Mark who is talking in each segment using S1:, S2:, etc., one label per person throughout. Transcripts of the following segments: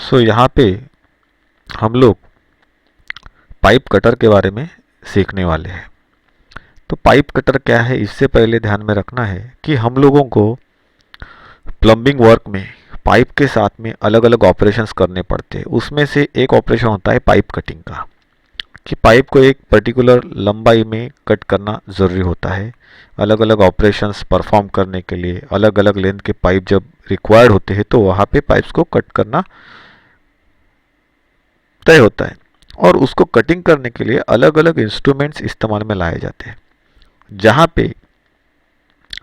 S1: सो यहाँ पे हम लोग पाइप कटर के बारे में सीखने वाले हैं। तो पाइप कटर क्या है, इससे पहले ध्यान में रखना है कि हम लोगों को प्लम्बिंग वर्क में पाइप के साथ में अलग अलग ऑपरेशंस करने पड़ते हैं। उसमें से एक ऑपरेशन होता है पाइप कटिंग का, कि पाइप को एक पर्टिकुलर लंबाई में कट करना ज़रूरी होता है। अलग अलग ऑपरेशंस परफॉर्म करने के लिए अलग अलग लेंथ के पाइप जब रिक्वायर्ड होते हैं तो वहाँ पे पाइप्स को कट करना तय होता है। और उसको कटिंग करने के लिए अलग अलग इंस्ट्रूमेंट्स इस्तेमाल में लाए जाते हैं। जहाँ पे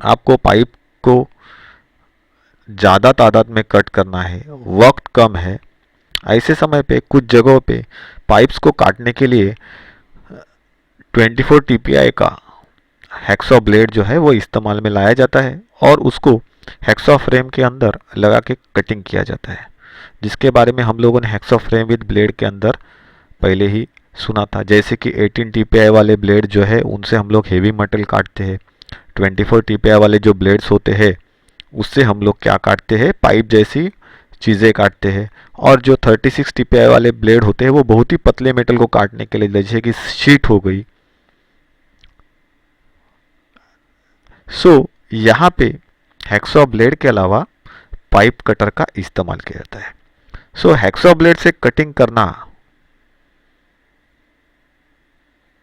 S1: आपको पाइप को ज़्यादा तादाद में कट करना है, वक्त कम है, ऐसे समय पे कुछ जगहों पे पाइप्स को काटने के लिए 24 TPI का हैक्सॉ ब्लेड जो है वो इस्तेमाल में लाया जाता है और उसको हैक्सॉ फ्रेम के अंदर लगा के कटिंग किया जाता है, जिसके बारे में हम लोगों ने हैक्सॉ फ्रेम विद ब्लेड के अंदर पहले ही सुना था। जैसे कि 18 TPI वाले ब्लेड जो है उनसे हम लोग हेवी मेटल काटते हैं। 24 TPI वाले जो ब्लेड्स होते हैं उससे हम लोग क्या काटते हैं, पाइप जैसी चीज़ें काटते हैं। और जो 36 TPI वाले ब्लेड होते हैं वो बहुत ही पतले मेटल को काटने के लिए, जैसे कि शीट हो गई। यहाँ पे हैक्सॉ ब्लेड के अलावा पाइप कटर का इस्तेमाल किया जाता है। हैक्सॉ ब्लेड से कटिंग करना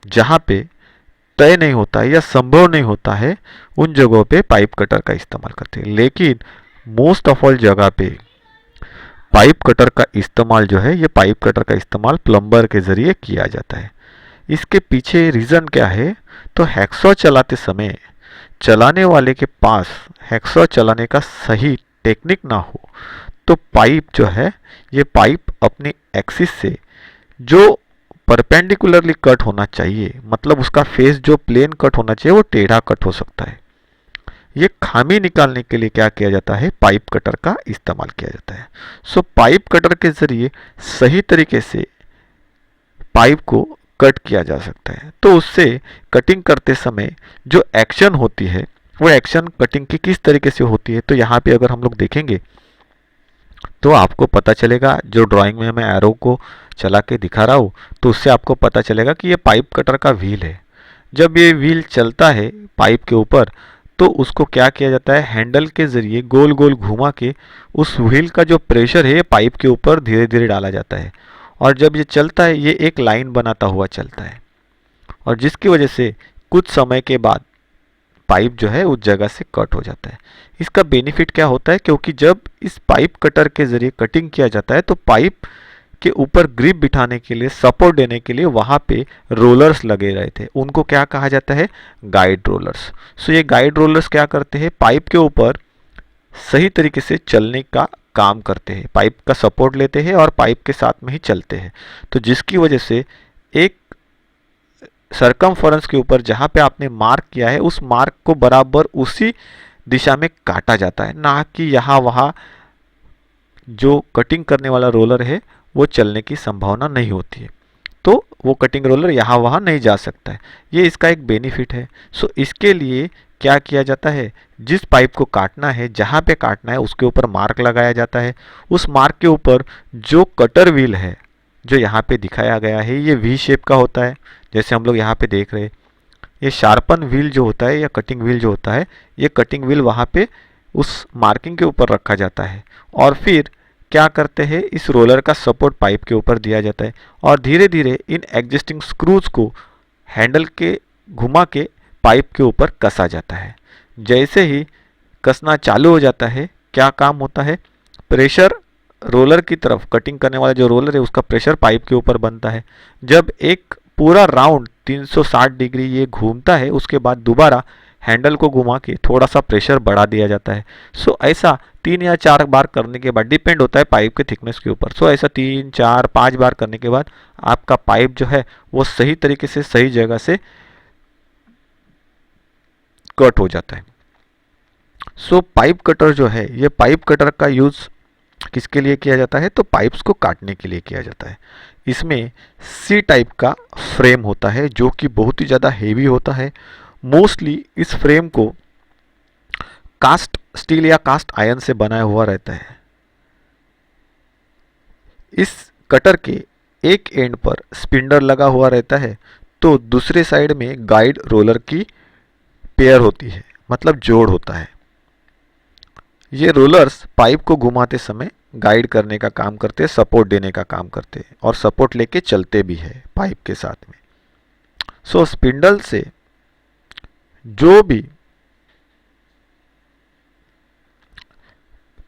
S1: जहाँ पे तय नहीं होता है या संभव नहीं होता है, उन जगहों पे पाइप कटर का इस्तेमाल करते हैं। लेकिन मोस्ट ऑफ ऑल जगह पे पाइप कटर का इस्तेमाल जो है, ये पाइप कटर का इस्तेमाल प्लम्बर के ज़रिए किया जाता है। इसके पीछे रीज़न क्या है, तो हैक्सॉ चलाते समय चलाने वाले के पास हैक्सॉ चलाने का सही टेक्निक ना हो तो पाइप जो है, ये पाइप अपनी एक्सिस से जो परपेंडिकुलरली कट होना चाहिए, मतलब उसका फेस जो प्लेन कट होना चाहिए वो टेढ़ा कट हो सकता है। ये खामी निकालने के लिए क्या किया जाता है, पाइप कटर का इस्तेमाल किया जाता है। पाइप कटर के ज़रिए सही तरीके से पाइप को कट किया जा सकता है। तो उससे कटिंग करते समय जो एक्शन होती है वो एक्शन कटिंग की किस तरीके से होती है, तो यहाँ पे अगर हम लोग देखेंगे तो आपको पता चलेगा। जो ड्राइंग में मैं एरो को चला के दिखा रहा हूँ तो उससे आपको पता चलेगा कि ये पाइप कटर का व्हील है। जब ये व्हील चलता है पाइप के ऊपर तो उसको क्या किया जाता है, हैंडल के ज़रिए गोल गोल घुमा के उस व्हील का जो प्रेशर है पाइप के ऊपर धीरे धीरे डाला जाता है। और जब ये चलता है ये एक लाइन बनाता हुआ चलता है, और जिसकी वजह से कुछ समय के बाद पाइप जो है उस जगह से कट हो जाता है। इसका बेनिफिट क्या होता है, क्योंकि जब इस पाइप कटर के ज़रिए कटिंग किया जाता है तो पाइप के ऊपर ग्रिप बिठाने के लिए, सपोर्ट देने के लिए वहाँ पे रोलर्स लगे रहे थे। उनको क्या कहा जाता है, गाइड रोलर्स। ये गाइड रोलर्स क्या करते हैं, पाइप के ऊपर सही तरीके से चलने का काम करते हैं, पाइप का सपोर्ट लेते हैं और पाइप के साथ में ही चलते हैं। तो जिसकी वजह से एक सरकमफेरेंस के ऊपर जहाँ पे आपने मार्क किया है उस मार्क को बराबर उसी दिशा में काटा जाता है, ना कि यहाँ वहाँ जो कटिंग करने वाला रोलर है वो चलने की संभावना नहीं होती है। तो वो कटिंग रोलर यहाँ वहाँ नहीं जा सकता है। ये इसका एक बेनिफिट है। इसके लिए क्या किया जाता है, जिस पाइप को काटना है, जहाँ पे काटना है उसके ऊपर मार्क लगाया जाता है। उस मार्क के ऊपर जो कटर व्हील है जो यहाँ पे दिखाया गया है ये वी शेप का होता है, जैसे हम लोग यहाँ पे देख रहे हैं। ये शार्पन व्हील जो होता है या कटिंग व्हील जो होता है, ये कटिंग व्हील वहाँ पे उस मार्किंग के ऊपर रखा जाता है और फिर क्या करते हैं, इस रोलर का सपोर्ट पाइप के ऊपर दिया जाता है और धीरे धीरे इन एग्जिस्टिंग स्क्रूज को हैंडल के घुमा के पाइप के ऊपर कसा जाता है। जैसे ही कसना चालू हो जाता है, क्या काम होता है, प्रेशर रोलर की तरफ, कटिंग करने वाला जो रोलर है उसका प्रेशर पाइप के ऊपर बनता है। जब एक पूरा राउंड 360 डिग्री ये घूमता है उसके बाद दोबारा हैंडल को घुमा के थोड़ा सा प्रेशर बढ़ा दिया जाता है। ऐसा 3 या 4 बार करने के बाद, डिपेंड होता है पाइप के थिकनेस के ऊपर। ऐसा 3, 4, 5 बार करने के बाद आपका पाइप जो है वो सही तरीके से सही जगह से कट हो जाता है। पाइप कटर जो है, ये पाइप कटर का यूज़ किसके लिए किया जाता है, तो पाइप्स को काटने के लिए किया जाता है। इसमें सी टाइप का फ्रेम होता है जो कि बहुत ही ज़्यादा हेवी होता है। मोस्टली इस फ्रेम को कास्ट स्टील या कास्ट आयरन से बनाया हुआ रहता है। इस कटर के एक एंड पर स्पिंडल लगा हुआ रहता है, तो दूसरे साइड में गाइड रोलर की पेयर होती है, मतलब जोड़ होता है। ये रोलर्स पाइप को घुमाते समय गाइड करने का काम करते हैं, सपोर्ट देने का काम करते हैं और सपोर्ट लेके चलते भी है पाइप के साथ में। सो स्पिंडल से जो भी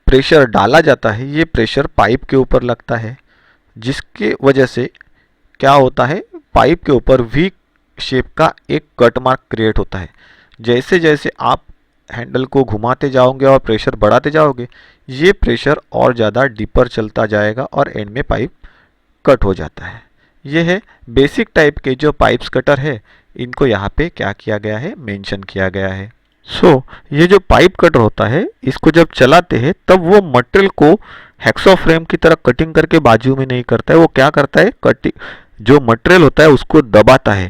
S1: प्रेशर डाला जाता है, ये प्रेशर पाइप के ऊपर लगता है, जिसके वजह से क्या होता है, पाइप के ऊपर वी शेप का एक कट मार्क क्रिएट होता है। जैसे जैसे आप हैंडल को घुमाते जाओगे और प्रेशर बढ़ाते जाओगे, ये प्रेशर और ज़्यादा डीपर चलता जाएगा और एंड में पाइप कट हो जाता है। ये है बेसिक टाइप के जो पाइप्स कटर है, इनको यहाँ पे क्या किया गया है, मेंशन किया गया है। ये जो पाइप कटर होता है, इसको जब चलाते हैं तब वो मटेरियल को हेक्सो फ्रेम की तरह कटिंग करके बाजू में नहीं करता है। वो क्या करता है, कटिंग जो मटेरियल होता है उसको दबाता है,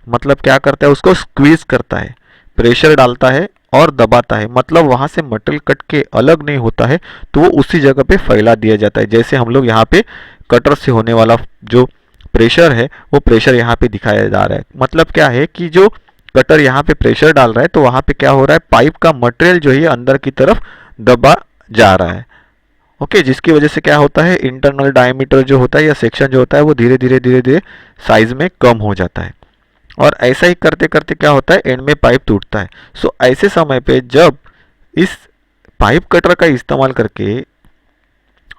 S1: मतलब क्या करता है, उसको स्क्वीज करता है, प्रेशर डालता है और दबाता है, मतलब वहां से मटेरियल कट के अलग नहीं होता है, तो वो उसी जगह पे फैला दिया जाता है। जैसे हम लोग यहाँ पे कटर से होने वाला जो प्रेशर है, वो प्रेशर यहाँ पे दिखाया जा रहा है। मतलब क्या है कि जो कटर यहाँ पे प्रेशर डाल रहा है, तो वहां पे क्या हो रहा है, पाइप का मटेरियल जो है अंदर की तरफ दबा जा रहा है। ओके, जिसकी वजह से क्या होता है, इंटरनल डायमीटर जो होता है या सेक्शन जो होता है वो धीरे धीरे साइज में कम हो जाता है। और ऐसा ही करते करते क्या होता है, एंड में पाइप टूटता है। ऐसे समय पे जब इस पाइप कटर का इस्तेमाल करके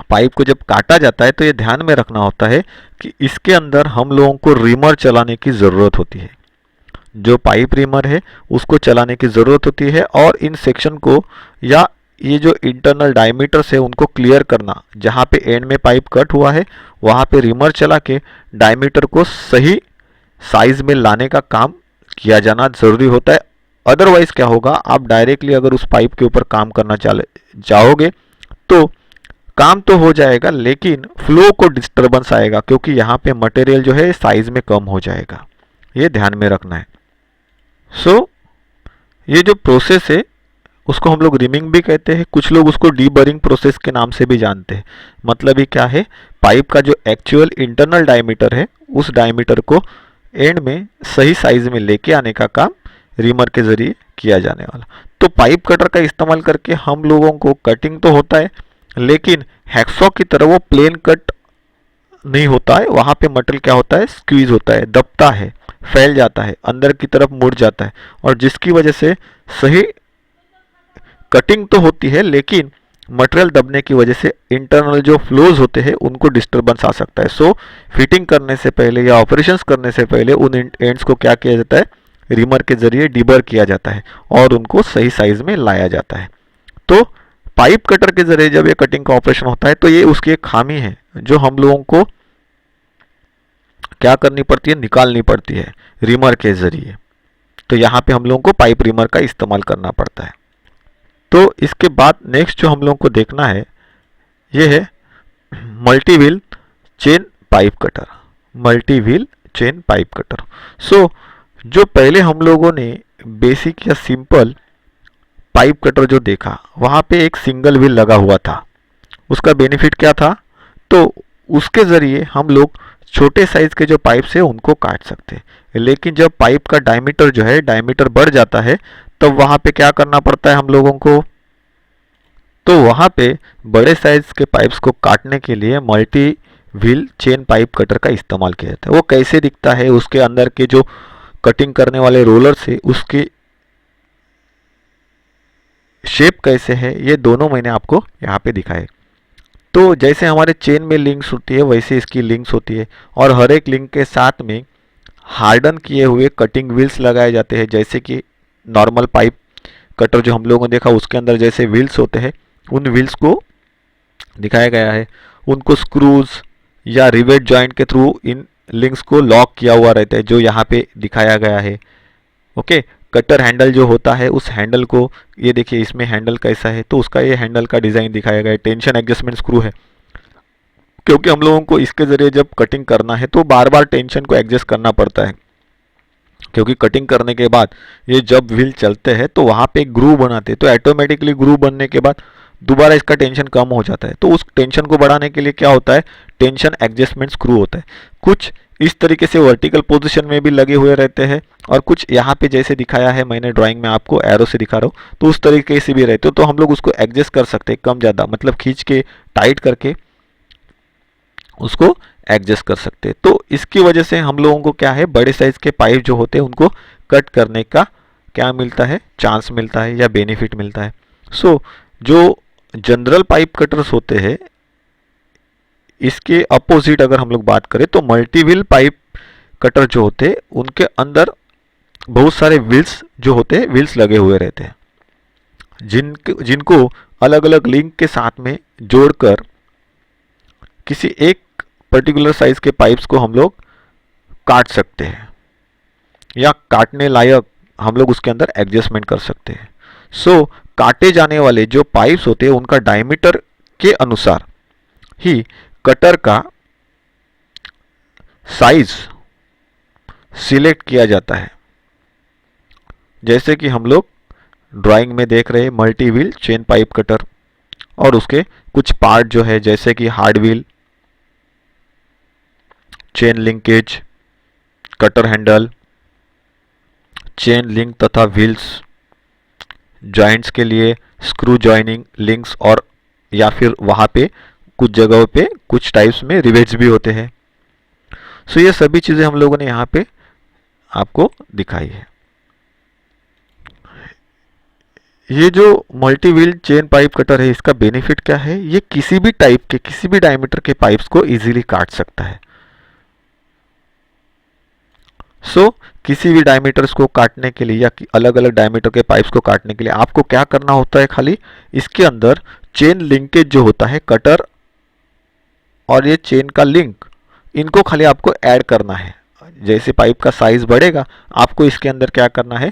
S1: पाइप को जब काटा जाता है, तो ये ध्यान में रखना होता है कि इसके अंदर हम लोगों को रिमर चलाने की ज़रूरत होती है। जो पाइप रिमर है उसको चलाने की ज़रूरत होती है और इन सेक्शन को या ये जो इंटरनल डायमीटर्स है उनको क्लियर करना, जहाँ पे एंड में पाइप कट हुआ है वहाँ पे रिमर चला के डायमीटर को सही साइज में लाने का काम किया जाना ज़रूरी होता है। अदरवाइज क्या होगा, आप डायरेक्टली अगर उस पाइप के ऊपर काम करना चाहोगे तो काम तो हो जाएगा लेकिन फ्लो को डिस्टरबेंस आएगा, क्योंकि यहाँ पे मटेरियल जो है साइज में कम हो जाएगा। ये ध्यान में रखना है। ये जो प्रोसेस है उसको हम लोग रिमिंग भी कहते हैं, कुछ लोग उसको डीबरिंग प्रोसेस के नाम से भी जानते हैं। मतलब ये क्या है, पाइप का जो एक्चुअल इंटरनल डायमीटर है उस डायमीटर को एंड में सही साइज में लेके आने का काम रिमर के जरिए किया जाने वाला। तो पाइप कटर का इस्तेमाल करके हम लोगों को कटिंग तो होता है, लेकिन हैक्सॉ की तरह वो प्लेन कट नहीं होता है। वहाँ पे मटेरियल क्या होता है, स्क्वीज होता है, दबता है, फैल जाता है, अंदर की तरफ मुड़ जाता है, और जिसकी वजह से सही कटिंग तो होती है लेकिन मटेरियल दबने की वजह से इंटरनल जो फ्लोज होते हैं उनको डिस्टरबेंस आ सकता है। फिटिंग करने से पहले या ऑपरेशंस करने से पहले उन एंड्स को क्या किया जाता है, रिमर के जरिए डिबर किया जाता है और उनको सही साइज में लाया जाता है। तो पाइप कटर के जरिए जब ये कटिंग का ऑपरेशन होता है तो ये उसकी एक खामी है जो हम लोगों को क्या करनी पड़ती है, निकालनी पड़ती है रिमर के जरिए। तो यहाँ पे हम लोगों को पाइप रिमर का इस्तेमाल करना पड़ता है। तो इसके बाद नेक्स्ट जो हम लोगों को देखना है ये है multi wheel chain pipe cutter. Multi wheel chain pipe cutter. जो पहले हम लोगों ने बेसिक या सिंपल पाइप कटर जो देखा, वहाँ पे एक सिंगल व्हील लगा हुआ था। उसका बेनिफिट क्या था, तो उसके ज़रिए हम लोग छोटे साइज़ के जो पाइप्स है उनको काट सकते हैं। लेकिन जब पाइप का डायमीटर जो है डायमीटर बढ़ जाता है तब वहाँ पे क्या करना पड़ता है हम लोगों को, तो वहाँ पे बड़े साइज़ के पाइप्स को काटने के लिए multi wheel chain pipe cutter का इस्तेमाल किया जाता है। वो कैसे दिखता है, उसके अंदर के जो कटिंग करने वाले रोलर से उसकी शेप कैसे है, ये दोनों मैंने आपको यहाँ पे दिखाए। तो जैसे हमारे चेन में लिंक्स होती है वैसे इसकी लिंक्स होती है, और हर एक लिंक के साथ में हार्डन किए हुए कटिंग व्हील्स लगाए जाते हैं। जैसे कि नॉर्मल पाइप कटर जो हम लोगों ने देखा उसके अंदर जैसे व्हील्स होते हैं, उन व्हील्स को दिखाया गया है। उनको स्क्रूज या रिवेट जॉइंट के थ्रू इन लिंक्स को लॉक किया हुआ रहता है, जो यहाँ पे दिखाया गया है। ओके, कटर हैंडल जो होता है उस हैंडल को, ये देखिए इसमें हैंडल कैसा है, तो उसका ये हैंडल का डिज़ाइन दिखाया गया है। टेंशन एडजस्टमेंट स्क्रू है, क्योंकि हम लोगों को इसके ज़रिए जब कटिंग करना है तो बार बार टेंशन को एडजस्ट करना पड़ता है, क्योंकि कटिंग करने के बाद ये जब व्हील चलते हैं तो वहाँ पे ग्रूव बनाते हैं, तो ऑटोमेटिकली ग्रूव बनने के बाद दोबारा इसका टेंशन कम हो जाता है। तो उस टेंशन को बढ़ाने के लिए क्या होता है, टेंशन एडजस्टमेंट स्क्रू होता है। कुछ इस तरीके से वर्टिकल पोजीशन में भी लगे हुए रहते हैं और कुछ यहाँ पे जैसे दिखाया है मैंने ड्राइंग में, आपको एरो से दिखा रहा हूँ, तो उस तरीके से भी रहते हो। तो हम लोग उसको एडजस्ट कर सकते हैं कम ज़्यादा, मतलब खींच के टाइट करके उसको एडजस्ट कर सकते हैं। तो इसकी वजह से हम लोगों को क्या है, बड़े साइज के पाइप जो होते हैं उनको कट करने का क्या मिलता है, चांस मिलता है या बेनिफिट मिलता है। सो जो जनरल पाइप कटर्स होते हैं, इसके अपोजिट अगर हम लोग बात करें तो मल्टी व्हील पाइप कटर जो होते हैं उनके अंदर बहुत सारे व्हील्स जो होते हैं, व्हील्स लगे हुए रहते हैं, जिनको अलग अलग लिंक के साथ में जोड़कर किसी एक पर्टिकुलर साइज के पाइप्स को हम लोग काट सकते हैं या काटने लायक हम लोग उसके अंदर एडजस्टमेंट कर सकते हैं। सो काटे जाने वाले जो पाइप्स होते हैं उनका डायमीटर के अनुसार ही कटर का साइज सिलेक्ट किया जाता है। जैसे कि हम लोग ड्राइंग में देख रहे हैं multi wheel chain pipe cutter, और उसके कुछ पार्ट जो है जैसे कि hard wheel, chain linkage, cutter handle, chain link तथा व्हील्स, जॉइंट्स के लिए स्क्रू जॉइनिंग लिंक्स, और या फिर वहाँ पे कुछ जगहों पे कुछ टाइप्स में रिवेट्स भी होते हैं। सो ये सभी चीज़ें हम लोगों ने यहाँ पे आपको दिखाई है। ये जो multi wheel chain pipe cutter है, इसका बेनिफिट क्या है, ये किसी भी टाइप के किसी भी डायमीटर के पाइप्स को इजीली काट सकता है। सो किसी भी डायमीटर्स को काटने के लिए या अलग अलग डायमीटर के पाइप्स को काटने के लिए आपको क्या करना होता है, खाली इसके अंदर चेन लिंकेज जो होता है, कटर और ये चेन का लिंक, इनको खाली आपको ऐड करना है। जैसे पाइप का साइज बढ़ेगा आपको इसके अंदर क्या करना है,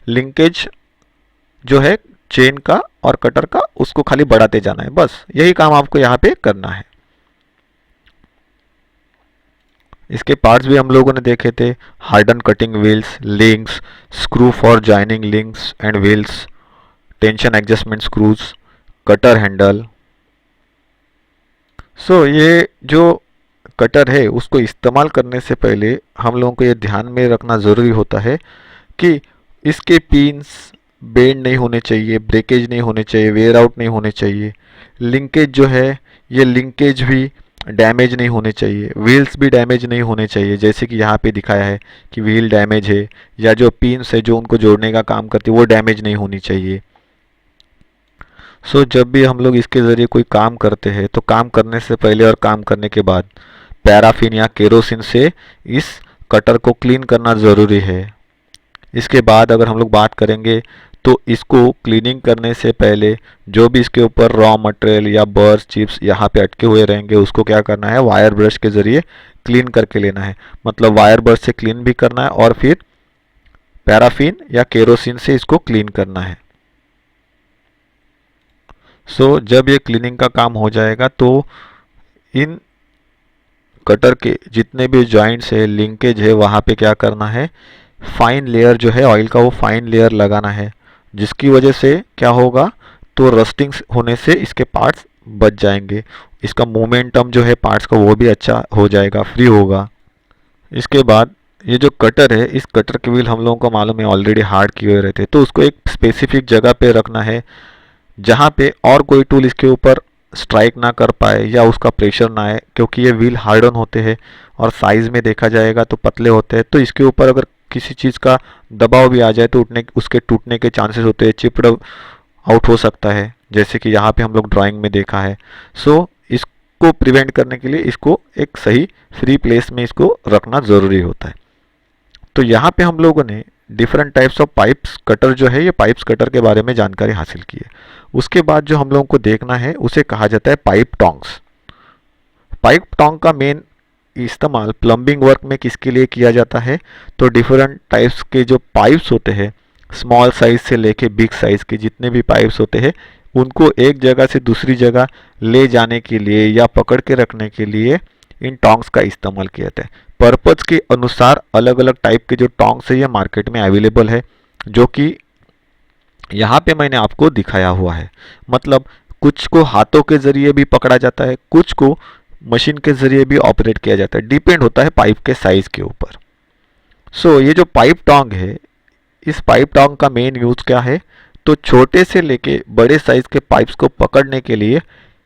S1: लिंकेज जो है चेन का और कटर का, उसको खाली बढ़ाते जाना है, बस यही काम आपको यहाँ पे करना है। इसके पार्ट्स भी हम लोगों ने देखे थे, harden cutting wheels, links, screw for joining links and wheels, tension adjustment screws, cutter handle. So ये जो कटर है उसको इस्तेमाल करने से पहले हम लोगों को ये ध्यान में रखना ज़रूरी होता है कि इसके पिन्स बेंड नहीं होने चाहिए, ब्रेकेज नहीं होने चाहिए, वेयर आउट नहीं होने चाहिए, लिंकेज जो है ये लिंकेज भी डैमेज नहीं होने चाहिए, व्हील्स भी डैमेज नहीं होने चाहिए, जैसे कि यहाँ पे दिखाया है कि व्हील डैमेज है, या जो पिन्स है जो उनको जोड़ने का काम करती है वो डैमेज नहीं होनी चाहिए। सो जब भी हम लोग इसके ज़रिए कोई काम करते हैं तो काम करने से पहले और काम करने के बाद पैराफिन या केरोसिन से इस कटर को क्लीन करना ज़रूरी है। इसके बाद अगर हम लोग बात करेंगे तो इसको क्लीनिंग करने से पहले जो भी इसके ऊपर रॉ मटेरियल या बर्स चिप्स यहाँ पे अटके हुए रहेंगे उसको क्या करना है, वायर ब्रश के ज़रिए क्लीन करके लेना है। मतलब वायर ब्रश से क्लीन भी करना है और फिर पैराफिन या केरोसिन से इसको क्लीन करना है। सो जब ये क्लीनिंग का काम हो जाएगा तो इन कटर के जितने भी जॉइंट्स है, लिंकेज है, वहाँ पे क्या करना है, फाइन लेयर जो है ऑयल का वो फाइन लेयर लगाना है, जिसकी वजह से क्या होगा, तो रस्टिंग होने से इसके पार्ट्स बच जाएंगे, इसका मोमेंटम जो है पार्ट्स का वो भी अच्छा हो जाएगा, फ्री होगा। इसके बाद ये जो कटर है, इस कटर के व्हील हम लोगों को मालूम है ऑलरेडी हार्ड किए हुए रहते हैं, तो उसको एक स्पेसिफिक जगह पे रखना है जहाँ पे और कोई टूल इसके ऊपर स्ट्राइक ना कर पाए या उसका प्रेशर ना आए, क्योंकि ये व्हील हार्डन होते हैं और साइज़ में देखा जाएगा तो पतले होते हैं, तो इसके ऊपर अगर किसी चीज़ का दबाव भी आ जाए तो उसके टूटने के चांसेस होते हैं, चिप्ड आउट हो सकता है, जैसे कि यहाँ पे हम लोग ड्राइंग में देखा है। सो इसको प्रिवेंट करने के लिए इसको एक सही फ्री प्लेस में इसको रखना ज़रूरी होता है। तो यहाँ पे हम लोगों ने different types of pipes cutter जो है, ये पाइप्स कटर के बारे में जानकारी हासिल की है। उसके बाद जो हम लोगों को देखना है उसे कहा जाता है पाइप टोंग्स। पाइप टोंग का मेन इस्तेमाल प्लम्बिंग वर्क में किसके लिए किया जाता है, तो डिफरेंट टाइप्स के जो पाइप्स होते हैं, स्मॉल साइज से लेके बिग साइज के जितने भी पाइप्स होते हैं, उनको एक जगह से दूसरी जगह ले जाने के लिए या पकड़ के रखने के लिए इन टोंग्स का इस्तेमाल किया जाता है। पर्पज़ के अनुसार अलग अलग टाइप के जो टोंग्स है ये मार्केट में अवेलेबल है, जो कि यहाँ पे मैंने आपको दिखाया हुआ है। मतलब कुछ को हाथों के ज़रिए भी पकड़ा जाता है, कुछ को मशीन के ज़रिए भी ऑपरेट किया जाता है, डिपेंड होता है पाइप के साइज़ के ऊपर। सो ये जो पाइप टोंग है, इस पाइप टोंग का मेन यूज़ क्या है, तो छोटे से लेके बड़े साइज़ के पाइप्स को पकड़ने के लिए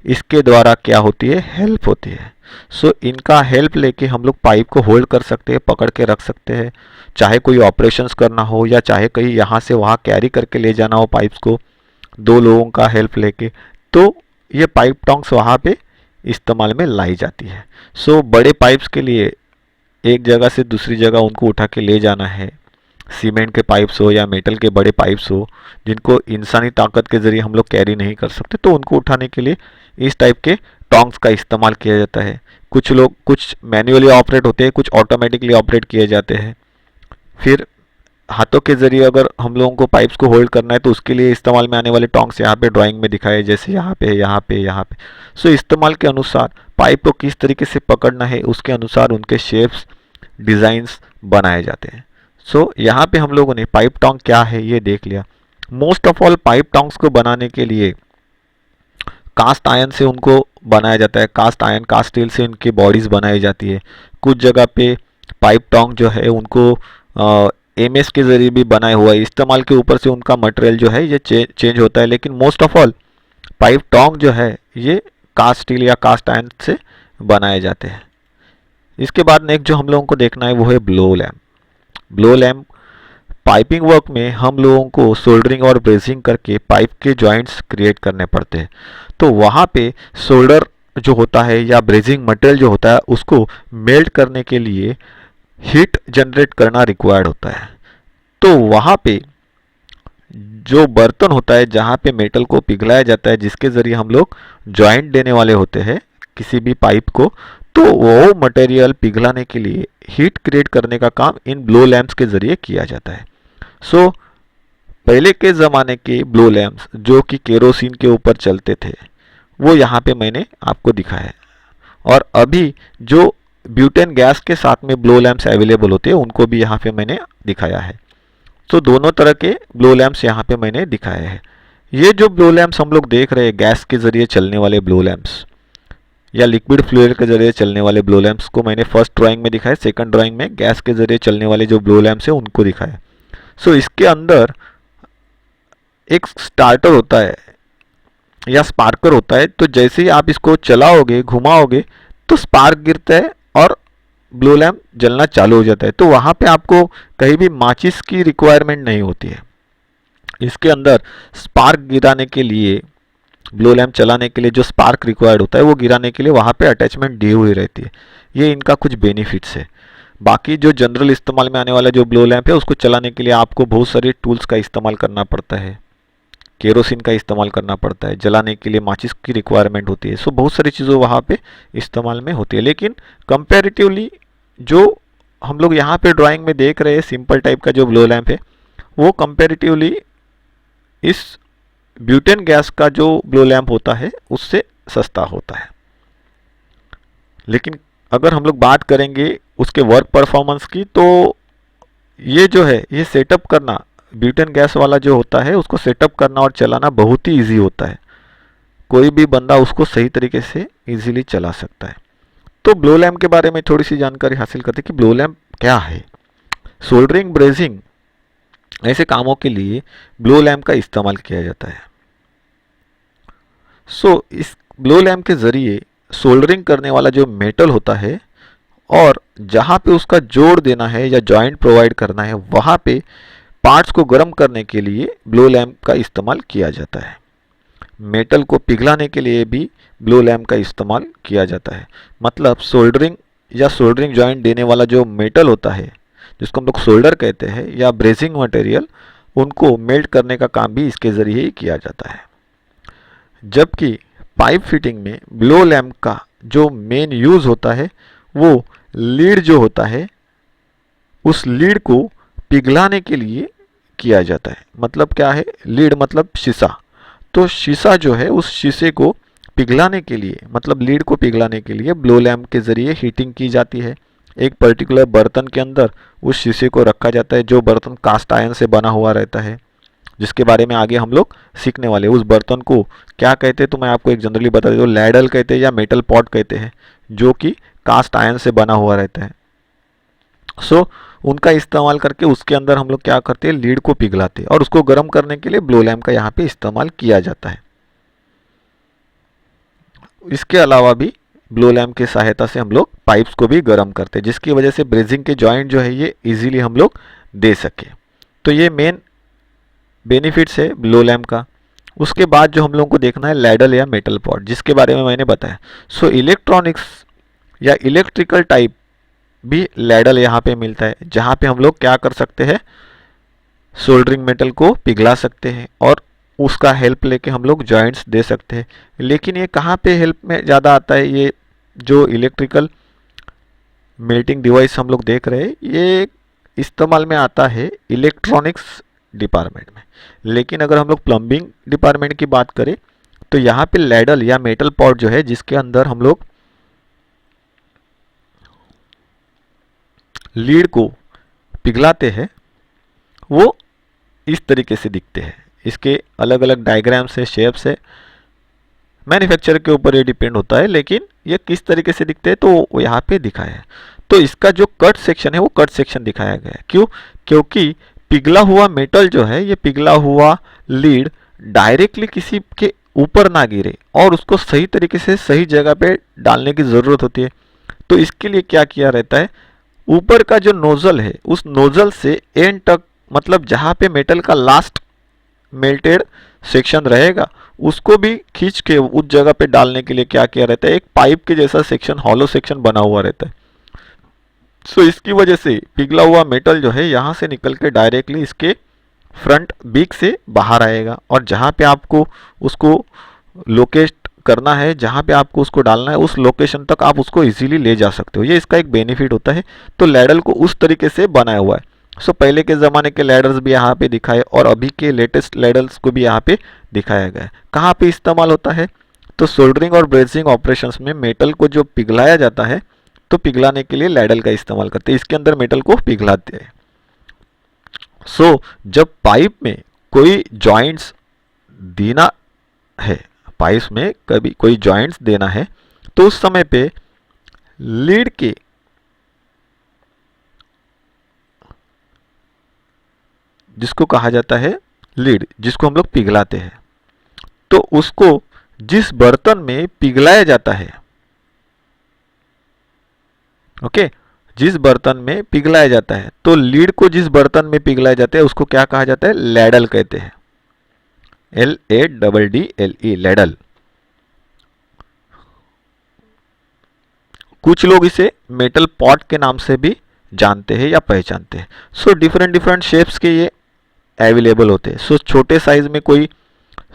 S1: इसके द्वारा क्या होती है, हेल्प होती है। सो इनका हेल्प लेके हम लोग पाइप को होल्ड कर सकते हैं, पकड़ के रख सकते हैं, चाहे कोई ऑपरेशंस करना हो या चाहे कहीं यहाँ से वहाँ कैरी करके ले जाना हो पाइप्स को, दो लोगों का हेल्प लेके, तो ये पाइप टोंग्स वहाँ पे इस्तेमाल में लाई जाती है। सो बड़े पाइप्स के लिए एक जगह से दूसरी जगह उनको उठा के ले जाना है, सीमेंट के पाइप्स हो या मेटल के बड़े पाइप्स हो जिनको इंसानी ताकत के ज़रिए हम लोग कैरी नहीं कर सकते, तो उनको उठाने के लिए इस टाइप के टोंग्स का इस्तेमाल किया जाता है। कुछ लोग कुछ मैन्युअली ऑपरेट होते हैं, कुछ ऑटोमेटिकली ऑपरेट किए जाते हैं। फिर हाथों के ज़रिए अगर हम लोगों को पाइप्स को होल्ड करना है तो उसके लिए इस्तेमाल में आने वाले टोंग्स यहाँ पे ड्राइंग में दिखाए, जैसे यहाँ पे, यहाँ पे, यहाँ पे। सो इस्तेमाल के अनुसार पाइप को किस तरीके से पकड़ना है उसके अनुसार उनके शेप्स, डिज़ाइंस बनाए जाते हैं। सो यहाँ पे हम लोगों ने पाइप टोंग क्या है ये देख लिया। Most of all pipe tongs को बनाने के लिए कास्ट आयरन से उनको बनाया जाता है, कास्ट आयरन, कास्ट स्टील से उनकी बॉडीज़ बनाई जाती है। कुछ जगह पे पाइप टोंग जो है उनको एमएस के ज़रिए भी बनाया हुआ है, इस्तेमाल के ऊपर से उनका मटेरियल जो है ये चेंज होता है, लेकिन most of all pipe Tong जो है ये कास्ट स्टील या कास्ट आयरन से बनाए जाते हैं। इसके बाद नेक्स्ट जो हम लोगों को देखना है वो है blow lamp. Blow lamp piping work में हम लोगों को सोल्डरिंग और ब्रेजिंग करके पाइप के जॉइंट्स क्रिएट करने पड़ते हैं। तो वहाँ पे सोल्डर जो होता है या ब्रेजिंग मटेरियल जो होता है उसको मेल्ट करने के लिए हीट जनरेट करना रिक्वायर्ड होता है। तो वहाँ पे जो बर्तन होता है जहाँ पे मेटल को पिघलाया जाता है, जिसके ज़रिए हम लोग जॉइंट देने वाले होते हैं किसी भी पाइप को, तो वो मटेरियल पिघलाने के लिए हीट क्रिएट करने का काम इन ब्लो लैम्प्स के ज़रिए किया जाता है। सो पहले के ज़माने के ब्लो लैम्प्स जो कि केरोसिन के ऊपर चलते थे वो यहाँ पे मैंने आपको दिखाया है, और अभी जो ब्यूटेन गैस के साथ में ब्लो लैम्प्स अवेलेबल होते हैं उनको भी यहाँ पे मैंने दिखाया है। तो दोनों तरह के ब्लो लैम्प्स यहाँ पे मैंने दिखाए हैं। ये जो ब्लो लैम्प्स हम लोग देख रहे हैं, गैस के ज़रिए चलने वाले ब्लो लैम्प्स या लिक्विड फ्लूइड के ज़रिए चलने वाले ब्लो लैम्प्स को मैंने फर्स्ट ड्राइंग में दिखाया, सेकंड ड्राइंग में गैस के ज़रिए चलने वाले जो ब्लो लैम्प्स है उनको दिखाया। सो इसके अंदर एक स्टार्टर होता है या स्पार्कर होता है, तो जैसे ही आप इसको चलाओगे, घुमाओगे, तो स्पार्क गिरता है और ब्लो लैम्प जलना चालू हो जाता है। तो वहाँ पे आपको कहीं भी माचिस की रिक्वायरमेंट नहीं होती है। इसके अंदर स्पार्क गिराने के लिए, ब्लो लैम्प चलाने के लिए जो स्पार्क रिक्वायर्ड होता है वो गिराने के लिए वहाँ पे अटैचमेंट दी हुई रहती है। ये इनका कुछ बेनिफिट्स है। बाकी जो जनरल इस्तेमाल में आने वाला जो ब्लो लैम्प है उसको चलाने के लिए आपको बहुत सारे टूल्स का इस्तेमाल करना पड़ता है, केरोसिन का इस्तेमाल करना पड़ता है, जलाने के लिए माचिस की रिक्वायरमेंट होती है। सो बहुत सारी चीज़ें वहाँ पे इस्तेमाल में होती है। लेकिन कंपैरेटिवली जो हम लोग यहाँ पे ड्राइंग में देख रहे हैं सिंपल टाइप का जो ब्लो लैम्प है वो कंपैरेटिवली इस ब्यूटेन गैस का जो ब्लो लैम्प होता है उससे सस्ता होता है। लेकिन अगर हम लोग बात करेंगे उसके वर्क परफॉर्मेंस की, तो ये जो है ये सेटअप करना, ब्यूटेन गैस वाला जो होता है उसको सेटअप करना और चलाना बहुत ही ईजी होता है। कोई भी बंदा उसको सही तरीके से ईजिली चला सकता है। तो ब्लो लैम्प के बारे में थोड़ी सी जानकारी हासिल करते हैं कि ब्लो लैम्प क्या है। सोल्डरिंग, ब्रेजिंग ऐसे कामों के लिए ब्लो लैम्प का इस्तेमाल किया जाता है। सो इस ब्लो लैम्प के ज़रिए सोल्डरिंग करने वाला जो मेटल होता है और जहाँ पे उसका जोड़ देना है या जॉइंट प्रोवाइड करना है वहाँ पे पार्ट्स को गर्म करने के लिए ब्लो लैम्प का इस्तेमाल किया जाता है। मेटल को पिघलाने के लिए भी ब्लो लैम्प का इस्तेमाल किया जाता है। मतलब सोल्डरिंग या सोल्डरिंग जॉइंट देने वाला जो मेटल होता है जिसको हम लोग सोल्डर कहते हैं या ब्रेजिंग मटेरियल, उनको मेल्ट करने का काम भी इसके ज़रिए ही किया जाता है। जबकि पाइप फिटिंग में ब्लो लैम्प का जो मेन यूज़ होता है वो लीड जो होता है उस लीड को पिघलाने के लिए किया जाता है। मतलब क्या है, लीड मतलब शीशा, तो शीशा जो है उस शीशे को पिघलाने के लिए, मतलब लीड को पिघलाने के लिए ब्लो लैम्प के ज़रिए हीटिंग की जाती है। एक पर्टिकुलर बर्तन के अंदर उस शीशे को रखा जाता है, जो बर्तन कास्ट आयरन से बना हुआ रहता है। जिसके बारे में आगे हम लोग सीखने वाले हैं। उस बर्तन को क्या कहते हैं तो मैं आपको एक जनरली बता देता हूँ, लैडल कहते हैं या मेटल पॉट कहते हैं, जो कि कास्ट आयरन से बना हुआ रहता है। सो उनका इस्तेमाल करके उसके अंदर हम लोग क्या करते हैं, लीड को पिघलाते हैं और उसको गर्म करने के लिए ब्लो लैम्प का यहाँ पे इस्तेमाल किया जाता है। इसके अलावा भी ब्लो लैम्प की सहायता से हम लोग पाइप्स को भी गर्म करते हैं, जिसकी वजह से ब्रेजिंग के जॉइंट जो है ये इजीली हम लोग दे सके। तो ये मेन बेनिफिट्स है ब्लो लैम्प का। उसके बाद जो हम लोगों को देखना है लैडल या मेटल पॉट, जिसके बारे में मैंने बताया। सो इलेक्ट्रॉनिक्स या इलेक्ट्रिकल टाइप भी लैडल यहाँ पे मिलता है, जहाँ पे हम लोग क्या कर सकते हैं, सोल्डरिंग मेटल को पिघला सकते हैं और उसका हेल्प लेके हम लोग जॉइंट्स दे सकते हैं। लेकिन ये कहाँ पे हेल्प में ज़्यादा आता है, ये जो इलेक्ट्रिकल मेल्टिंग डिवाइस हम लोग देख रहे हैं ये इस्तेमाल में आता है इलेक्ट्रॉनिक्स डिपार्टमेंट में। लेकिन अगर हम लोग प्लम्बिंग डिपार्टमेंट की बात करें तो यहाँ पे लैडल या मेटल पॉट जो है, जिसके अंदर हम लोग लीड को पिघलाते हैं, वो इस तरीके से दिखते हैं। इसके अलग अलग डायग्राम्स है, शेप्स है, मैन्युफैक्चर के ऊपर ये डिपेंड होता है, लेकिन ये किस तरीके से दिखते हैं तो वो यहाँ पे दिखाया है। तो इसका जो कट सेक्शन है वो कट सेक्शन दिखाया गया है। क्यों? क्योंकि पिघला हुआ मेटल जो है, ये पिघला हुआ लीड डायरेक्टली किसी के ऊपर ना गिरे और उसको सही तरीके से सही जगह पे डालने की ज़रूरत होती है। तो इसके लिए क्या किया रहता है, ऊपर का जो नोजल है उस नोजल से एंड तक, मतलब जहाँ पे मेटल का लास्ट मेल्टेड सेक्शन रहेगा उसको भी खींच के उस जगह पे डालने के लिए क्या किया रहता है, एक पाइप के जैसा सेक्शन, हॉलो सेक्शन बना हुआ रहता है। सो इसकी वजह से पिघला हुआ मेटल जो है यहाँ से निकल के डायरेक्टली इसके फ्रंट बीक से बाहर आएगा और जहाँ पे आपको उसको लोकेट करना है, जहाँ पे आपको उसको डालना है, उस लोकेशन तक आप उसको इजीली ले जा सकते हो। ये इसका एक बेनिफिट होता है। तो लैडल को उस तरीके से बनाया हुआ है। सो पहले के ज़माने के लैडल्स भी यहाँ पे दिखाए और अभी के लेटेस्ट लैडल्स को भी यहाँ पे दिखाया गया है। कहाँ पे इस्तेमाल होता है, तो सोल्डरिंग और ब्रेजिंग ऑपरेशंस में मेटल को जो पिघलाया जाता है तो पिघलाने के लिए लैडल का इस्तेमाल करते हैं, इसके अंदर मेटल को पिघलाते हैं। सो जब पाइप में कोई जॉइंट्स देना है, पाइप्स में कभी कोई जॉइंट्स देना है, तो उस समय पे लीड के जिसको कहा जाता है लीड, जिसको हम लोग पिघलाते हैं, तो उसको जिस बर्तन में पिघलाया जाता है, ओके, जिस बर्तन में पिघलाया जाता है, तो लीड को जिस बर्तन में पिघलाया जाता है उसको क्या कहा जाता है, लैडल कहते हैं। LADDLE, ladle. कुछ लोग इसे मेटल पॉट के नाम से भी जानते हैं या पहचानते हैं। सो डिफरेंट डिफरेंट शेप्स के ये अवेलेबल होते हैं। सो छोटे साइज में कोई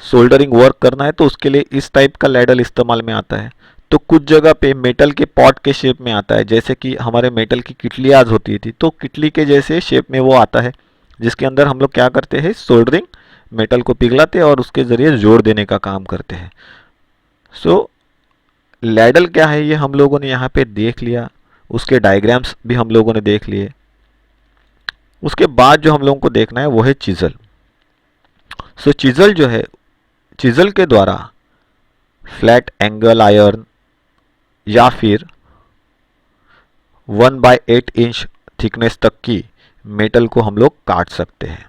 S1: सोल्डरिंग वर्क करना है तो उसके लिए इस टाइप का लैडल इस्तेमाल में आता है। तो कुछ जगह पे मेटल के पॉट के शेप में आता है, जैसे कि हमारे मेटल की किटली आज होती थी, तो किटली के जैसे शेप में वो आता है, जिसके अंदर हम लोग क्या करते हैं, सोल्डरिंग मेटल को पिघलाते हैं और उसके ज़रिए जोड़ देने का काम करते हैं। सो लैडल क्या है ये हम लोगों ने यहाँ पे देख लिया, उसके डायग्राम्स भी हम लोगों ने देख लिए। उसके बाद जो हम लोगों को देखना है वो है चिजल। सो चिजल जो है, चिजल के द्वारा फ्लैट एंगल आयरन या फिर 1/8 इंच थिकनेस तक की मेटल को हम लोग काट सकते हैं।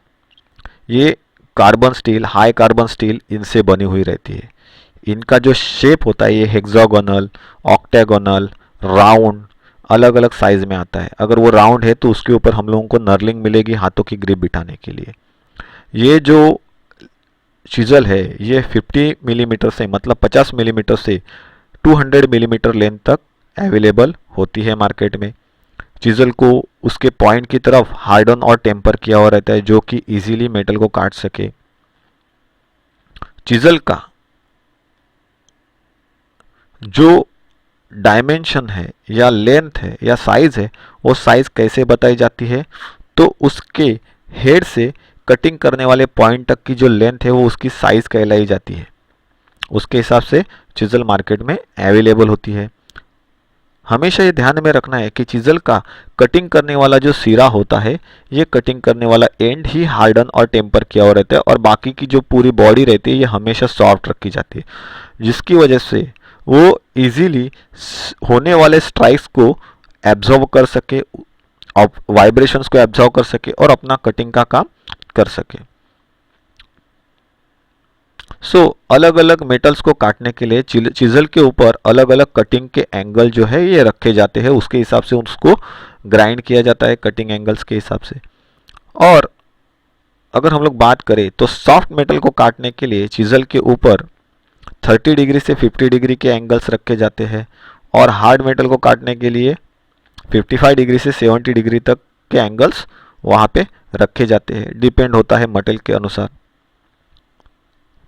S1: ये carbon steel, high carbon steel इनसे बनी हुई रहती है। इनका जो शेप होता है ये हेक्सागोनल, ऑक्टेगोनल, राउंड, अलग अलग साइज में आता है। अगर वो राउंड है तो उसके ऊपर हम लोगों को नर्लिंग मिलेगी हाथों की ग्रिप बिठाने के लिए। ये जो चिजल है ये 50 मिलीमीटर से, मतलब 50 मिलीमीटर से 200 मिलीमीटर लेंथ तक अवेलेबल होती है मार्केट में। चिजल को उसके पॉइंट की तरफ हार्डन और टेम्पर किया हुआ रहता है, जो कि इजीली मेटल को काट सके। चिजल का जो डायमेंशन है या लेंथ है या साइज है, वो साइज कैसे बताई जाती है, तो उसके हेड से कटिंग करने वाले पॉइंट तक की जो लेंथ है वो उसकी साइज कहलाई जाती है। उसके हिसाब से चिजल मार्केट में अवेलेबल होती है। हमेशा ये ध्यान में रखना है कि चिजल का कटिंग करने वाला जो सिरा होता है, ये कटिंग करने वाला एंड ही हार्डन और टेम्पर किया हुआ रहता है और बाकी की जो पूरी बॉडी रहती है ये हमेशा सॉफ्ट रखी जाती है, जिसकी वजह से वो इजीली होने वाले स्ट्राइक्स को एब्जॉर्ब कर सके, वाइब्रेशंस को एब्जॉर्ब कर सके और अपना कटिंग का काम कर सके। अलग अलग मेटल्स को काटने के लिए चिजल के ऊपर अलग अलग कटिंग के एंगल जो है ये रखे जाते हैं, उसके हिसाब से उसको ग्राइंड किया जाता है कटिंग एंगल्स के हिसाब से। और अगर हम लोग बात करें तो सॉफ्ट मेटल को काटने के लिए चिजल के ऊपर 30 डिग्री से 50 डिग्री के एंगल्स रखे जाते हैं और हार्ड मेटल को काटने के लिए 55 डिग्री से 70 डिग्री तक के एंगल्स वहाँ पे रखे जाते हैं, डिपेंड होता है मटेरियल के अनुसार।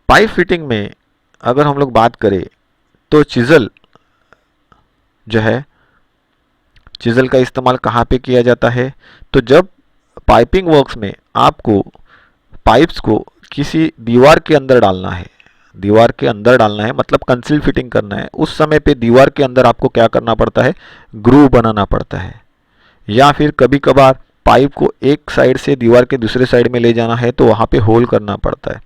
S1: पाइप फिटिंग में अगर हम लोग बात करें तो चिजल जो है, चिजल का इस्तेमाल कहाँ पे किया जाता है, तो जब पाइपिंग वर्क्स में आपको पाइप्स को किसी दीवार के अंदर डालना है, दीवार के अंदर डालना है मतलब कंसील फिटिंग करना है, उस समय पे दीवार के अंदर आपको क्या करना पड़ता है, ग्रूव बनाना पड़ता है। या फिर कभी कभार पाइप को एक साइड से दीवार के दूसरे साइड में ले जाना है तो वहाँ पे होल करना पड़ता है,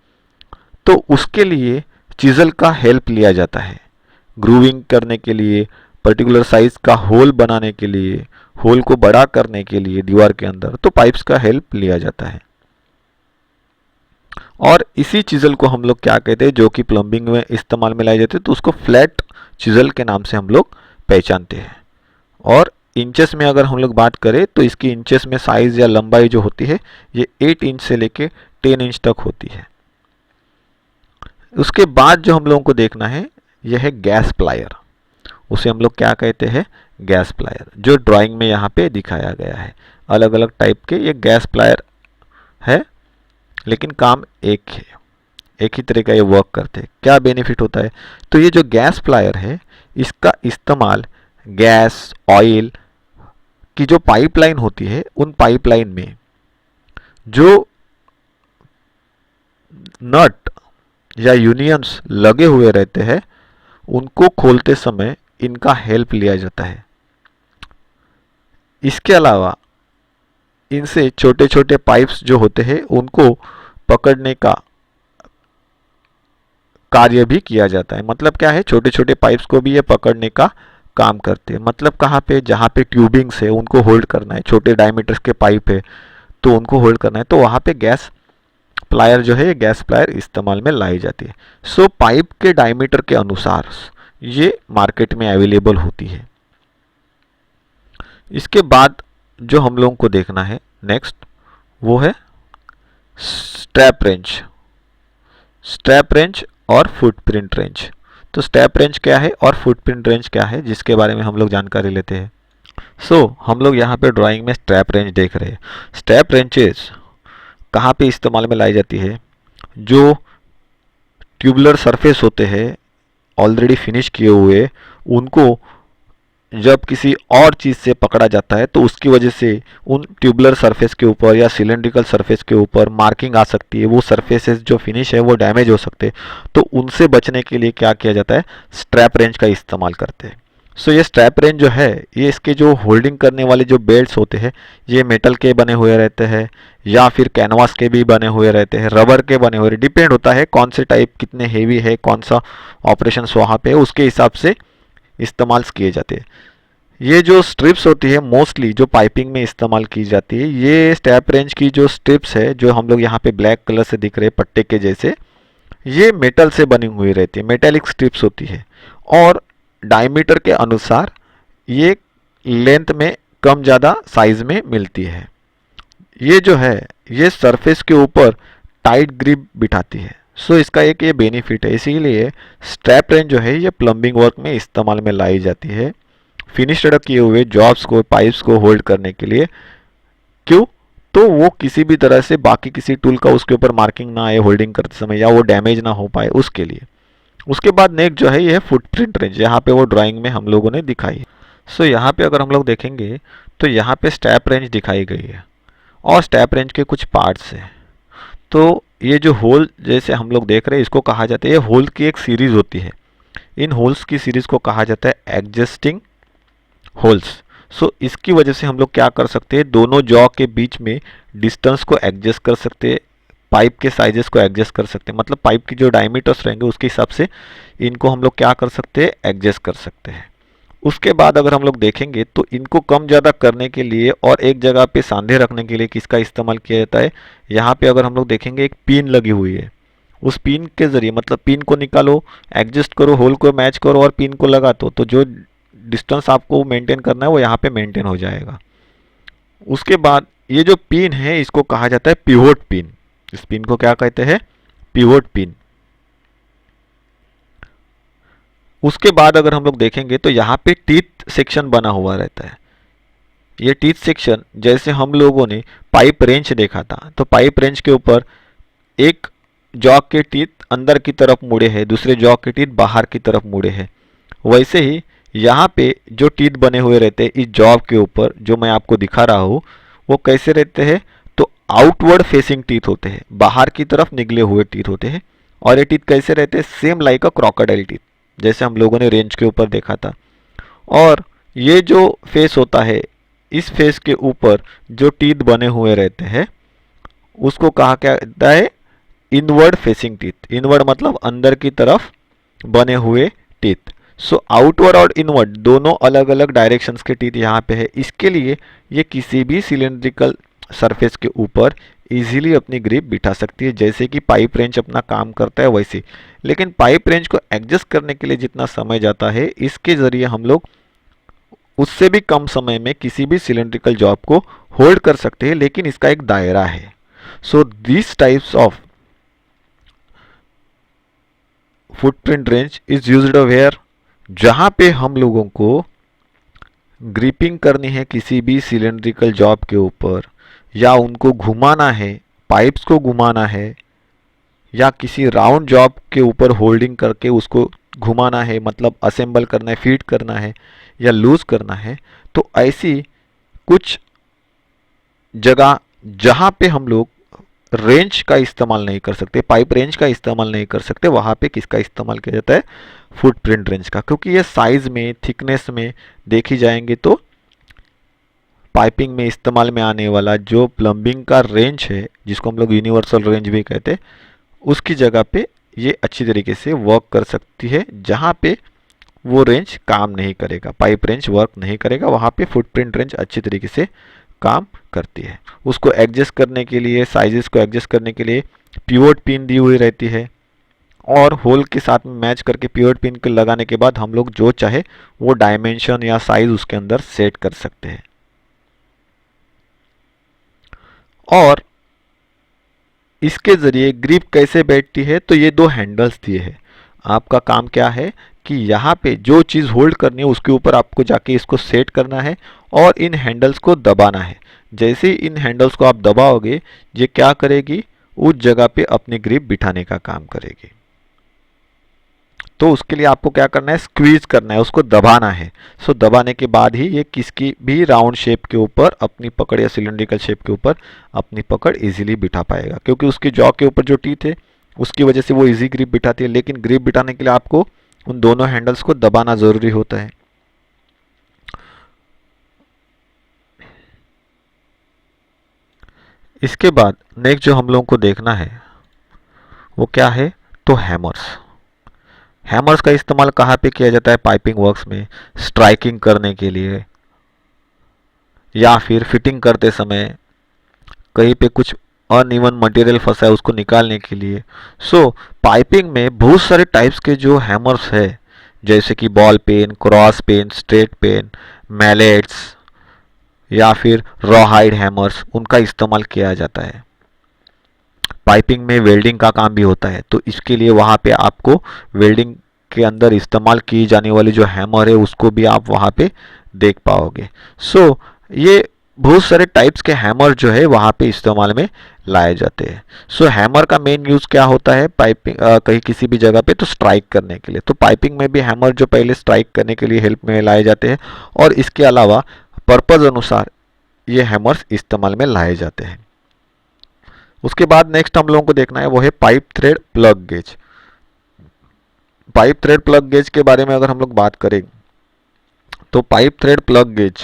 S1: तो उसके लिए चिजल का हेल्प लिया जाता है। ग्रूविंग करने के लिए, पर्टिकुलर साइज का होल बनाने के लिए, होल को बड़ा करने के लिए दीवार के अंदर, तो पाइप्स का हेल्प लिया जाता है। और इसी चिजल को हम लोग क्या कहते हैं, जो कि प्लम्बिंग में इस्तेमाल में लाए जाते हैं, तो उसको फ्लैट चिजल के नाम से हम लोग पहचानते हैं। और इंचेस में अगर हम लोग बात करें तो इसकी इंचेस में साइज या लंबाई जो होती है ये 8 इंच से लेके 10 इंच तक होती है। उसके बाद जो हम लोगों को देखना है यह है गैस प्लायर। उसे हम लोग क्या कहते हैं, गैस प्लायर, जो ड्राइंग में यहाँ पे दिखाया गया है। अलग अलग टाइप के ये गैस प्लायर है, लेकिन काम एक है, एक ही तरह का ये वर्क करते हैं। क्या बेनिफिट होता है, तो ये जो गैस प्लायर है इसका इस्तेमाल गैस, ऑयल की जो पाइपलाइन होती है उन पाइपलाइन में जो नट या यूनियंस लगे हुए रहते हैं उनको खोलते समय इनका हेल्प लिया जाता है। इसके अलावा इनसे छोटे छोटे पाइप्स जो होते हैं उनको पकड़ने का कार्य भी किया जाता है। मतलब क्या है, छोटे छोटे पाइप्स को भी ये पकड़ने का काम करते हैं। मतलब कहाँ पे, जहाँ पे ट्यूबिंग्स है उनको होल्ड करना है, छोटे डायमीटर्स के पाइप है तो उनको होल्ड करना है, तो वहाँ पे गैस प्लायर जो है, ये गैस प्लायर इस्तेमाल में लाई जाती है। पाइप के डायमीटर के अनुसार ये मार्केट में अवेलेबल होती है। इसके बाद जो हम लोगों को देखना है नेक्स्ट, वो है स्ट्रैप रेंज। स्ट्रैप रेंज और फुटप्रिंट रेंज। तो स्ट्रैप रेंज क्या है और फुटप्रिंट रेंज क्या है, जिसके बारे में हम लोग जानकारी लेते हैं। हम लोग यहाँ पे ड्राइंग में स्ट्रैप रेंज देख रहे हैं। स्ट्रैप रेंचेस कहाँ पे इस्तेमाल में लाई जाती है, जो ट्यूबुलर सरफेस होते हैं ऑलरेडी फिनिश किए हुए, उनको जब किसी और चीज़ से पकड़ा जाता है तो उसकी वजह से उन ट्यूबुलर सरफेस के ऊपर या सिलेंड्रिकल सरफेस के ऊपर मार्किंग आ सकती है, वो सरफेसेस जो फिनिश है वो डैमेज हो सकते हैं, तो उनसे बचने के लिए क्या किया जाता है, स्ट्रैप रेंज का इस्तेमाल करते हैं। ये स्ट्रैप रेंज जो है, ये इसके जो होल्डिंग करने वाले जो बेल्ट्स होते हैं ये मेटल के बने हुए रहते हैं या फिर कैनवास के भी बने हुए रहते हैं, रबर के बने हुए, डिपेंड होता है कौन से टाइप कितने हेवी है, कौन सा ऑपरेशन वहाँ पे, उसके हिसाब से इस्तेमाल किए जाते हैं। ये जो स्ट्रिप्स होती है मोस्टली जो पाइपिंग में इस्तेमाल की जाती है, ये स्ट्रैप रेंज की जो स्ट्रिप्स है जो हम लोग यहाँ पे ब्लैक कलर से दिख रहे हैं पट्टे के जैसे, ये मेटल से बनी हुई रहती है, मेटेलिक स्ट्रिप्स होती है और डायमीटर के अनुसार ये लेंथ में कम ज़्यादा साइज में मिलती है। ये जो है ये सरफेस के ऊपर टाइट ग्रिप बिठाती है। इसका एक ये बेनिफिट है, इसीलिए स्ट्रैप रेंज जो है ये प्लम्बिंग वर्क में इस्तेमाल में लाई जाती है, फिनिश्ड किए हुए जॉब्स को, पाइप्स को होल्ड करने के लिए। क्यों, तो वो किसी भी तरह से बाकी किसी टूल का उसके ऊपर मार्किंग ना आए होल्डिंग करते समय, या वो डैमेज ना हो पाए उसके लिए। उसके बाद नेक्स्ट जो है ये है फुटप्रिंट रेंज, यहाँ पे वो ड्राइंग में हम लोगों ने दिखाई है। यहाँ पे अगर हम लोग देखेंगे तो यहाँ पे स्ट्रैप रेंज दिखाई गई है और स्ट्रैप रेंज के कुछ पार्ट्स हैं। तो ये जो होल जैसे हम लोग देख रहे हैं इसको कहा जाता है, ये होल की एक सीरीज होती है। इन होल्स की सीरीज को कहा जाता है एडजस्टिंग होल्स। सो इसकी वजह से हम लोग क्या कर सकते हैं, दोनों जॉ के बीच में डिस्टेंस को एडजस्ट कर सकते हैं, पाइप के साइजेस को एडजस्ट कर सकते हैं, मतलब पाइप की जो डायमीटर्स रहेंगे उसके हिसाब से इनको हम लोग क्या कर सकते हैं, एडजस्ट कर सकते हैं। उसके बाद अगर हम लोग देखेंगे तो इनको कम ज़्यादा करने के लिए और एक जगह पे सांधे रखने के लिए किसका इस्तेमाल किया जाता है, यहाँ पे अगर हम लोग देखेंगे एक पिन लगी हुई है, उस पिन के ज़रिए मतलब पिन को निकालो, एडजस्ट करो, होल को मैच करो और पिन को लगा दो, तो जो डिस्टेंस आपको मेंटेन करना है वो यहाँ पे मेंटेन हो जाएगा। उसके बाद ये जो पिन है इसको कहा जाता है पिवोट पिन। इस पिन को क्या कहते हैं, पिवोट पिन। उसके बाद अगर हम लोग देखेंगे तो यहाँ पे टीथ सेक्शन बना हुआ रहता है। ये टीथ सेक्शन जैसे हम लोगों ने पाइप रेंच देखा था, तो पाइप रेंच के ऊपर एक जॉक के टीथ अंदर की तरफ मुड़े हैं, दूसरे जॉक के टीथ बाहर की तरफ मुड़े हैं, वैसे ही यहाँ पे जो टीथ बने हुए रहते हैं इस जॉब के ऊपर जो मैं आपको दिखा रहा हूँ, वो कैसे रहते हैं, तो आउटवर्ड फेसिंग टीथ होते हैं, बाहर की तरफ निकले हुए टीथ होते हैं। और ये टीथ कैसे रहते हैं, सेम लाइक अ क्रोकोडाइल टीथ, जैसे हम लोगों ने रेंज के ऊपर देखा था। और ये जो फेस होता है, इस फेस के ऊपर जो टीथ बने हुए रहते हैं उसको कहा क्या जाता है, इनवर्ड फेसिंग टीथ। इनवर्ड मतलब अंदर की तरफ बने हुए टीथ। सो आउटवर्ड और इनवर्ड दोनों अलग अलग डायरेक्शंस के टीथ यहाँ पे है। इसके लिए ये किसी भी सिलेंड्रिकल सरफेस के ऊपर इजीली अपनी ग्रिप बिठा सकती है, जैसे कि पाइप रेंच अपना काम करता है वैसे। लेकिन पाइप रेंच को एडजस्ट करने के लिए जितना समय जाता है, इसके ज़रिए हम लोग उससे भी कम समय में किसी भी सिलेंड्रिकल जॉब को होल्ड कर सकते हैं, लेकिन इसका एक दायरा है। So this types of footprint wrench is used where, जहाँ पे हम लोगों को ग्रिपिंग करनी है किसी भी सिलेंड्रिकल जॉब के ऊपर, या उनको घुमाना है, पाइप्स को घुमाना है, या किसी राउंड जॉब के ऊपर होल्डिंग करके उसको घुमाना है, मतलब असेंबल करना है, फीड करना है या लूज करना है, तो ऐसी कुछ जगह जहाँ पे हम लोग रेंच का इस्तेमाल नहीं कर सकते, पाइप रेंच का इस्तेमाल नहीं कर सकते, वहाँ पे किसका इस्तेमाल किया जाता है, फुटप्रिंट रेंच का। क्योंकि ये साइज में, थिकनेस में देखी जाएंगे तो पाइपिंग में इस्तेमाल में आने वाला जो प्लम्बिंग का रेंच है, जिसको हम लोग यूनिवर्सल रेंज भी कहते हैं, उसकी जगह पे ये अच्छी तरीके से वर्क कर सकती है। जहाँ पे वो रेंज काम नहीं करेगा, पाइप रेंच वर्क नहीं करेगा, वहाँ पे फुटप्रिंट रेंच अच्छी तरीके से काम करती है। उसको एडजस्ट करने के लिए, साइजेस को एडजस्ट करने के लिए पिवोट पिन दी हुई रहती है, और होल के साथ में मैच करके पिवोट पिन को लगाने के बाद हम लोग जो चाहे वो डायमेंशन या साइज उसके अंदर सेट कर सकते हैं। और इसके ज़रिए ग्रिप कैसे बैठती है, तो ये दो हैंडल्स दिए हैं। आपका काम क्या है कि यहाँ पे जो चीज़ होल्ड करनी है उसके ऊपर आपको जाके इसको सेट करना है और इन हैंडल्स को दबाना है। जैसे ही इन हैंडल्स को आप दबाओगे, ये क्या करेगी, उस जगह पे अपनी ग्रिप बिठाने का काम करेगी। तो उसके लिए आपको क्या करना है, स्क्वीज करना है, उसको दबाना है। सो दबाने के बाद ही ये किसकी भी राउंड शेप के ऊपर अपनी पकड़ या सिलेंड्रिकल शेप के ऊपर अपनी पकड़ इजीली बिठा पाएगा, क्योंकि उसकी जॉ के ऊपर जो टीथ है उसकी वजह से वो इजी ग्रिप बिठाती है। लेकिन ग्रिप बिठाने के लिए आपको उन दोनों हैंडल्स को दबाना ज़रूरी होता है। इसके बाद नेक्स्ट जो हम लोगों को देखना है वो क्या है, तो हैमर्स। हैमर्स का इस्तेमाल कहाँ पे किया जाता है, पाइपिंग वर्क्स में स्ट्राइकिंग करने के लिए, या फिर फिटिंग करते समय कहीं पे कुछ अनइवन मटेरियल फंसा है उसको निकालने के लिए। सो पाइपिंग में बहुत सारे टाइप्स के जो हैमर्स है, जैसे कि ball peen, cross peen, straight peen, mallets या फिर रॉ हाइड हैमर्स, उनका इस्तेमाल किया जाता है। पाइपिंग में वेल्डिंग का काम भी होता है, तो इसके लिए वहाँ पे आपको वेल्डिंग के अंदर इस्तेमाल की जाने वाली जो हैमर है उसको भी आप वहाँ पे देख पाओगे। सो ये बहुत सारे टाइप्स के हैमर जो है वहाँ पे इस्तेमाल में लाए जाते हैं। सो हैमर का मेन यूज़ क्या होता है पाइपिंग, कहीं किसी भी जगह पे तो स्ट्राइक करने के लिए। तो पाइपिंग में भी हैमर जो पहले स्ट्राइक करने के लिए हेल्प में लाए जाते हैं, और इसके अलावा पर्पज़ अनुसार ये हैमर्स इस्तेमाल में लाए जाते हैं। उसके बाद नेक्स्ट हम लोगों को देखना है वो है pipe thread plug gauge. Pipe thread plug gauge के बारे में अगर हम लोग बात करें तो पाइप थ्रेड प्लग गेज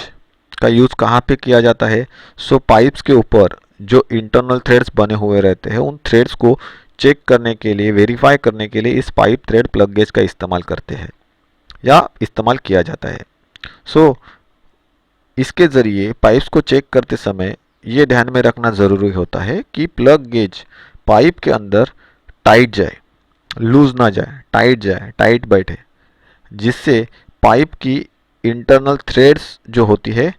S1: का यूज़ कहाँ पे किया जाता है? सो पाइप्स के ऊपर जो इंटरनल थ्रेड्स बने हुए रहते हैं उन थ्रेड्स को चेक करने के लिए, वेरीफाई करने के लिए इस पाइप थ्रेड प्लग गेज का इस्तेमाल करते हैं या इस्तेमाल किया जाता है। सो इसके ज़रिए पाइप्स को चेक करते समय ये ध्यान में रखना ज़रूरी होता है कि प्लग गेज पाइप के अंदर टाइट जाए, लूज ना जाए, टाइट जाए, टाइट बैठे, जिससे पाइप की इंटरनल थ्रेड्स जो होती है,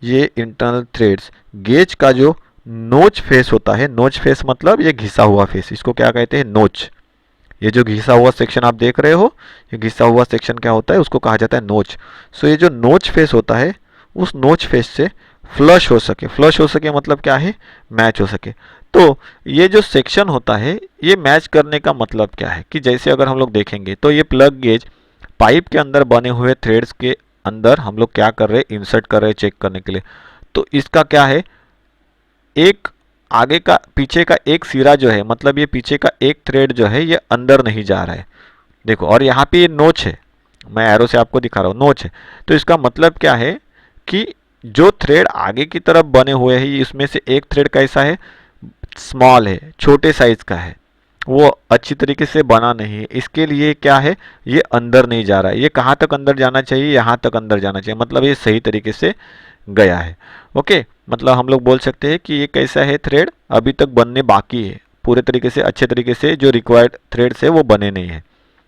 S1: ये इंटरनल थ्रेड्स गेज का जो नोच फेस होता है, नोच फेस मतलब ये घिसा हुआ फेस, इसको क्या कहते हैं? नोच। ये जो घिसा हुआ सेक्शन आप देख रहे हो, ये घिसा हुआ सेक्शन क्या होता है? उसको कहा जाता है नोच। सो ये जो नोच फेस होता है, उस नोच फेस से फ्लश हो सके, फ्लश हो सके मतलब क्या है? मैच हो सके। तो ये जो सेक्शन होता है, ये मैच करने का मतलब क्या है कि जैसे अगर हम लोग देखेंगे तो ये प्लग गेज पाइप के अंदर बने हुए थ्रेड्स के अंदर हम लोग क्या कर रहे हैं? इंसर्ट कर रहे हैं चेक करने के लिए। तो इसका क्या है? एक आगे का, पीछे का एक सिरा जो है, मतलब ये पीछे का एक थ्रेड जो है ये अंदर नहीं जा रहा है, देखो। और यहाँ पे ये नोच है, मैं एरो से आपको दिखा रहा हूँ, नोच है। तो इसका मतलब क्या है कि जो थ्रेड आगे की तरफ बने हुए हैं, इसमें से एक थ्रेड कैसा है? स्मॉल है, छोटे साइज का है, वो अच्छी तरीके से बना नहीं है। इसके लिए क्या है? ये अंदर नहीं जा रहा है। ये कहाँ तक अंदर जाना चाहिए? यहाँ तक अंदर जाना चाहिए, मतलब ये सही तरीके से गया है। ओके, मतलब हम लोग बोल सकते हैं कि ये कैसा है? थ्रेड अभी तक बनने बाकी है, पूरे तरीके से, अच्छे तरीके से जो रिक्वायर्ड थ्रेड्स है वो बने नहीं है।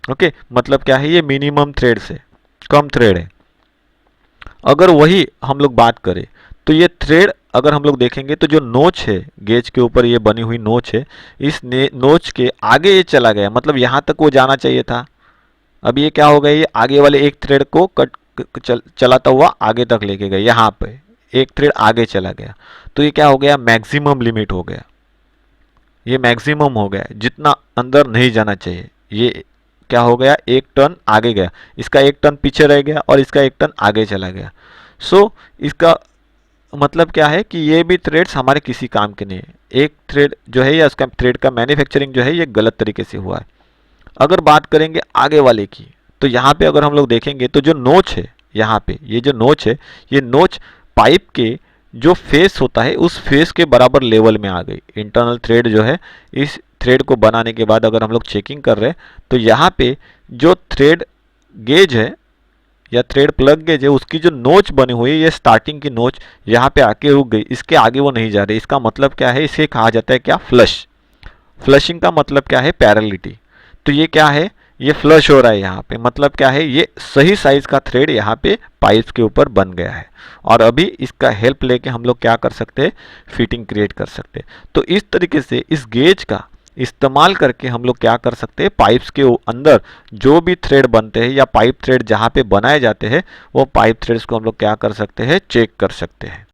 S1: ओके, मतलब क्या है? ये मिनिमम थ्रेड्स है, कम थ्रेड है। अगर वही हम लोग बात करें तो ये थ्रेड अगर हम लोग देखेंगे तो जो नोच है गेज के ऊपर, ये बनी हुई नोच है, इस नोच के आगे ये चला गया, मतलब यहाँ तक वो जाना चाहिए था। अब ये क्या हो गया? ये आगे वाले एक थ्रेड को चलाता हुआ आगे तक लेके गए, यहाँ पे एक थ्रेड आगे चला गया। तो ये क्या हो गया? मैक्सिमम लिमिट हो गया, ये मैक्सिमम हो गया, जितना अंदर नहीं जाना चाहिए। ये क्या हो गया? एक टर्न आगे गया, इसका एक टर्न पीछे रह गया और इसका एक टर्न आगे चला गया। सो इसका मतलब क्या है कि ये भी थ्रेड्स हमारे किसी काम के नहीं है। एक थ्रेड जो है या उसका थ्रेड का मैन्युफैक्चरिंग जो है ये गलत तरीके से हुआ है। अगर बात करेंगे आगे वाले की, तो यहाँ पे अगर हम लोग देखेंगे तो जो नोच है, यहाँ पे ये जो नोच है, ये नोच पाइप के जो फेस होता है उस फेस के बराबर लेवल में आ गई। इंटरनल थ्रेड जो है, इस थ्रेड को बनाने के बाद अगर हम लोग चेकिंग कर रहे हैं तो यहाँ पे जो थ्रेड गेज है या थ्रेड प्लग गेज है, उसकी जो नोच बनी हुई है, ये स्टार्टिंग की नोच यहाँ पे आके रुक गई, इसके आगे वो नहीं जा रही। इसका मतलब क्या है? इसे कहा जाता है क्या? फ्लश। फ्लशिंग का मतलब क्या है? पैरेलिटी। तो ये क्या है? ये फ्लश हो रहा है यहाँ पे, मतलब क्या है? ये सही साइज का थ्रेड यहाँ पे पाइप्स के ऊपर बन गया है और अभी इसका हेल्प लेके हम लोग क्या कर सकते हैं? फिटिंग क्रिएट कर सकते हैं। तो इस तरीके से इस गेज का इस्तेमाल करके हम लोग क्या कर सकते हैं? पाइप्स के अंदर जो भी थ्रेड बनते हैं या पाइप थ्रेड जहाँ पे बनाए जाते हैं, वो पाइप थ्रेड्स को हम लोग क्या कर सकते हैं? चेक कर सकते हैं।